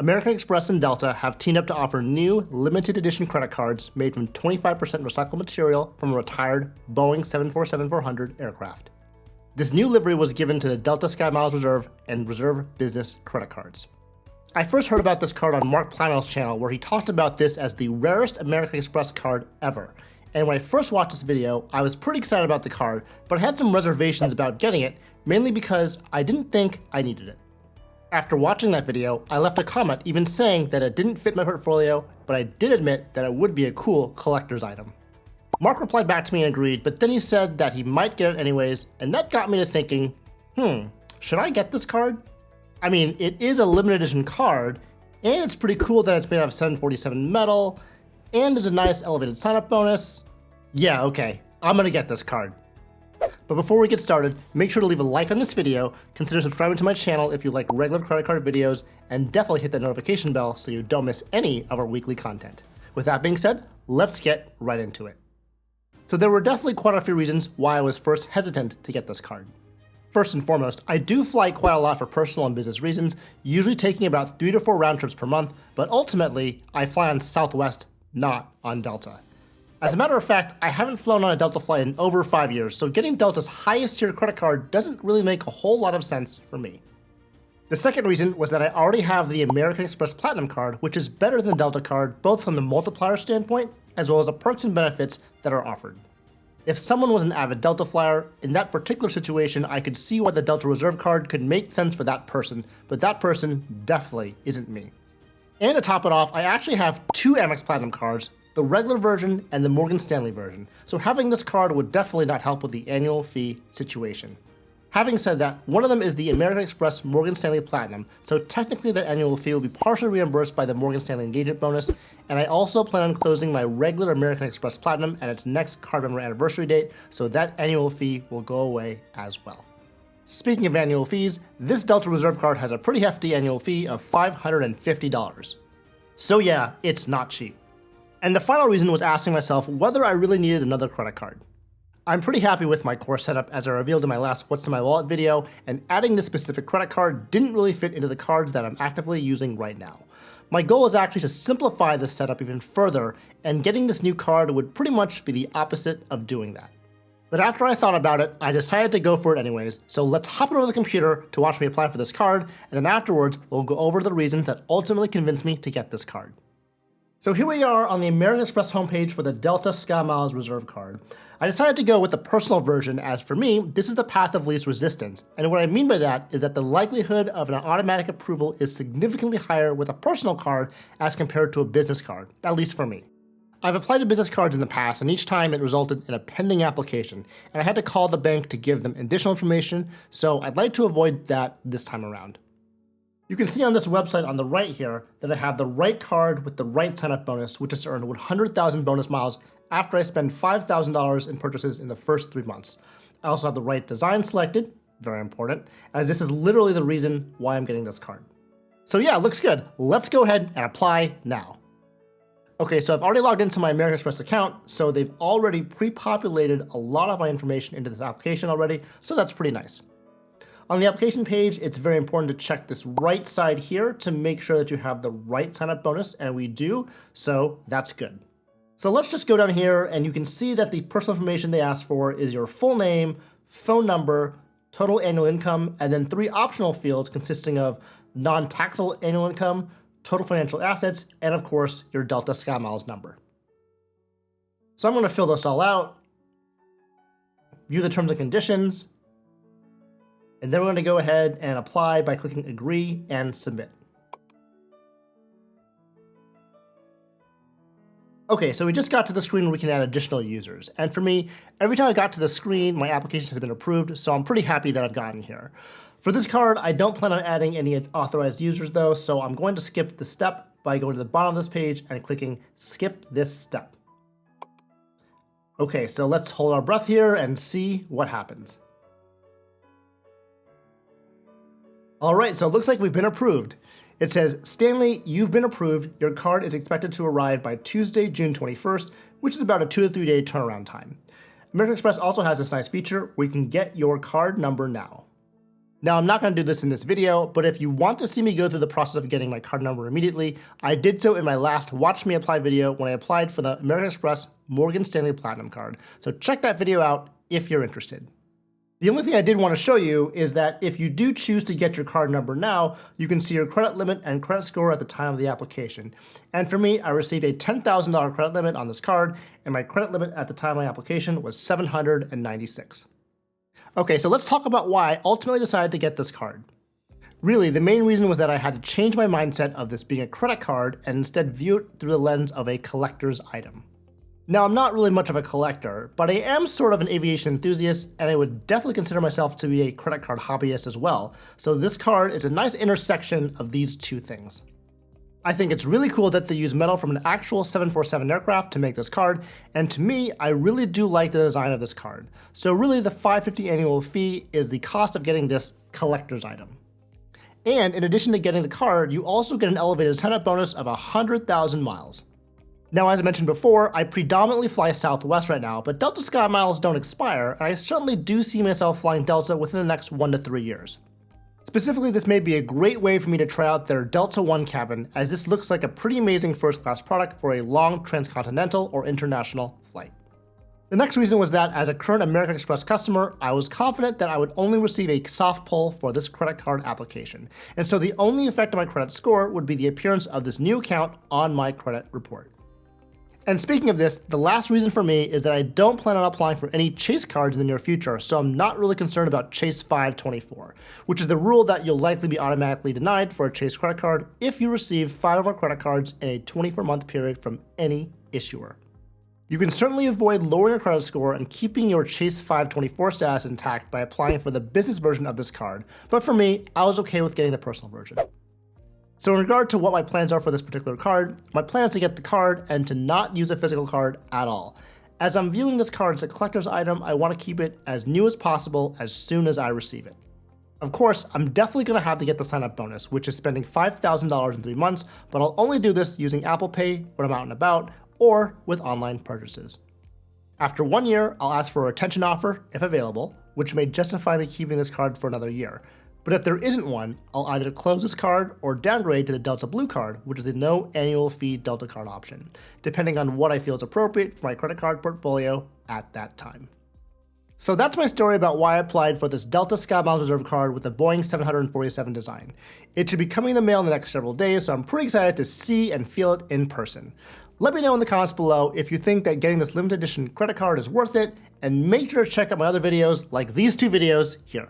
American Express and Delta have teamed up to offer new, limited edition credit cards made from 25% recycled material from a retired Boeing 747-400 aircraft. This new livery was given to the Delta Sky Miles Reserve and Reserve Business credit cards. I first heard about this card on Mark Plano's channel, where he talked about this as the rarest American Express card ever. And when I first watched this video, I was pretty excited about the card, but I had some reservations about getting it, mainly because I didn't think I needed it. After watching that video, I left a comment even saying that it didn't fit my portfolio, but I did admit that it would be a cool collector's item. Mark replied back to me and agreed, but then he said that he might get it anyways, and that got me to thinking, should I get this card? I mean, it is a limited edition card, and it's pretty cool that it's made out of 747 metal, and there's a nice elevated sign-up bonus. Yeah, okay, I'm gonna get this card. But before we get started, make sure to leave a like on this video, consider subscribing to my channel if you like regular credit card videos, and definitely hit that notification bell so you don't miss any of our weekly content. With that being said, let's get right into it. So there were definitely quite a few reasons why I was first hesitant to get this card. First and foremost, I do fly quite a lot for personal and business reasons, usually taking about 3 to 4 round trips per month, but ultimately, I fly on Southwest, not on Delta. As a matter of fact, I haven't flown on a Delta flight in over 5 years, so getting Delta's highest tier credit card doesn't really make a whole lot of sense for me. The second reason was that I already have the American Express Platinum Card, which is better than the Delta card, both from the multiplier standpoint, as well as the perks and benefits that are offered. If someone was an avid Delta flyer, in that particular situation, I could see why the Delta Reserve card could make sense for that person, but that person definitely isn't me. And to top it off, I actually have 2 AMEX Platinum cards, the regular version and the Morgan Stanley version, so having this card would definitely not help with the annual fee situation. Having said that, one of them is the American Express Morgan Stanley Platinum, so technically the annual fee will be partially reimbursed by the Morgan Stanley engagement bonus, and I also plan on closing my regular American Express Platinum at its next card member anniversary date, so that annual fee will go away as well. Speaking of annual fees, this Delta Reserve card has a pretty hefty annual fee of $550. So yeah, it's not cheap. And the final reason was asking myself whether I really needed another credit card. I'm pretty happy with my core setup, as I revealed in my last What's in My Wallet video, and adding this specific credit card didn't really fit into the cards that I'm actively using right now. My goal is actually to simplify this setup even further, and getting this new card would pretty much be the opposite of doing that. But after I thought about it, I decided to go for it anyways, so let's hop over the computer to watch me apply for this card, and then afterwards we'll go over the reasons that ultimately convinced me to get this card. So here we are on the American Express homepage for the Delta Sky Miles Reserve card. I decided to go with the personal version, as for me, this is the path of least resistance. And what I mean by that is that the likelihood of an automatic approval is significantly higher with a personal card as compared to a business card, at least for me. I've applied to business cards in the past, and each time it resulted in a pending application, and I had to call the bank to give them additional information, so I'd like to avoid that this time around. You can see on this website on the right here that I have the right card with the right sign-up bonus, which is to earn 100,000 bonus miles after I spend $5,000 in purchases in the first 3 months. I also have the right design selected, very important, as this is literally the reason why I'm getting this card. So yeah, it looks good. Let's go ahead and apply now. Okay, so I've already logged into my American Express account, so they've already pre-populated a lot of my information into this application already, so that's pretty nice. On the application page, it's very important to check this right side here to make sure that you have the right sign-up bonus, and we do, so that's good. So let's just go down here, and you can see that the personal information they ask for is your full name, phone number, total annual income, and then 3 optional fields consisting of non-taxable annual income, total financial assets, and of course, your Delta Sky Miles number. So I'm going to fill this all out, view the terms and conditions, and then we're going to go ahead and apply by clicking Agree and Submit. Okay, so we just got to the screen where we can add additional users. And for me, every time I got to the screen, my application has been approved, so I'm pretty happy that I've gotten here. For this card, I don't plan on adding any authorized users though, so I'm going to skip the step by going to the bottom of this page and clicking Skip this step. Okay, so let's hold our breath here and see what happens. All right, so it looks like we've been approved. It says, Stanley, you've been approved. Your card is expected to arrive by Tuesday, June 21st, which is about a 2 to 3 day turnaround time. American Express also has this nice feature where you can get your card number now. Now, I'm not going to do this in this video, but if you want to see me go through the process of getting my card number immediately, I did so in my last Watch Me Apply video when I applied for the American Express Morgan Stanley Platinum Card. So check that video out if you're interested. The only thing I did want to show you is that if you do choose to get your card number now, you can see your credit limit and credit score at the time of the application. And for me, I received a $10,000 credit limit on this card, and my credit limit at the time of my application was $796. Okay, so let's talk about why I ultimately decided to get this card. Really, the main reason was that I had to change my mindset of this being a credit card and instead view it through the lens of a collector's item. Now, I'm not really much of a collector, but I am sort of an aviation enthusiast, and I would definitely consider myself to be a credit card hobbyist as well. So this card is a nice intersection of these two things. I think it's really cool that they use metal from an actual 747 aircraft to make this card, and to me, I really do like the design of this card. So really, the $550 annual fee is the cost of getting this collector's item. And in addition to getting the card, you also get an elevated sign-up bonus of 100,000 miles. Now, as I mentioned before, I predominantly fly Southwest right now, but Delta Sky miles don't expire, and I certainly do see myself flying Delta within the next 1 to 3 years. Specifically, this may be a great way for me to try out their Delta One cabin, as this looks like a pretty amazing first-class product for a long transcontinental or international flight. The next reason was that as a current American Express customer, I was confident that I would only receive a soft pull for this credit card application, and so the only effect on my credit score would be the appearance of this new account on my credit report. And speaking of this, the last reason for me is that I don't plan on applying for any Chase cards in the near future, so I'm not really concerned about Chase 524, which is the rule that you'll likely be automatically denied for a Chase credit card if you receive 5 or more credit cards in a 24-month period from any issuer. You can certainly avoid lowering your credit score and keeping your Chase 524 status intact by applying for the business version of this card, but for me, I was okay with getting the personal version. So in regard to what my plans are for this particular card, my plan is to get the card and to not use a physical card at all. As I'm viewing this card as a collector's item, I want to keep it as new as possible as soon as I receive it. Of course, I'm definitely going to have to get the sign-up bonus, which is spending $5,000 in 3 months, but I'll only do this using Apple Pay when I'm out and about, or with online purchases. After 1 year, I'll ask for a retention offer, if available, which may justify me keeping this card for another year. But if there isn't one, I'll either close this card or downgrade to the Delta Blue card, which is the no annual fee Delta card option, depending on what I feel is appropriate for my credit card portfolio at that time. So that's my story about why I applied for this Delta SkyMiles Reserve card with the Boeing 747 design. It should be coming in the mail in the next several days, so I'm pretty excited to see and feel it in person. Let me know in the comments below if you think that getting this limited edition credit card is worth it, and make sure to check out my other videos like these 2 videos here.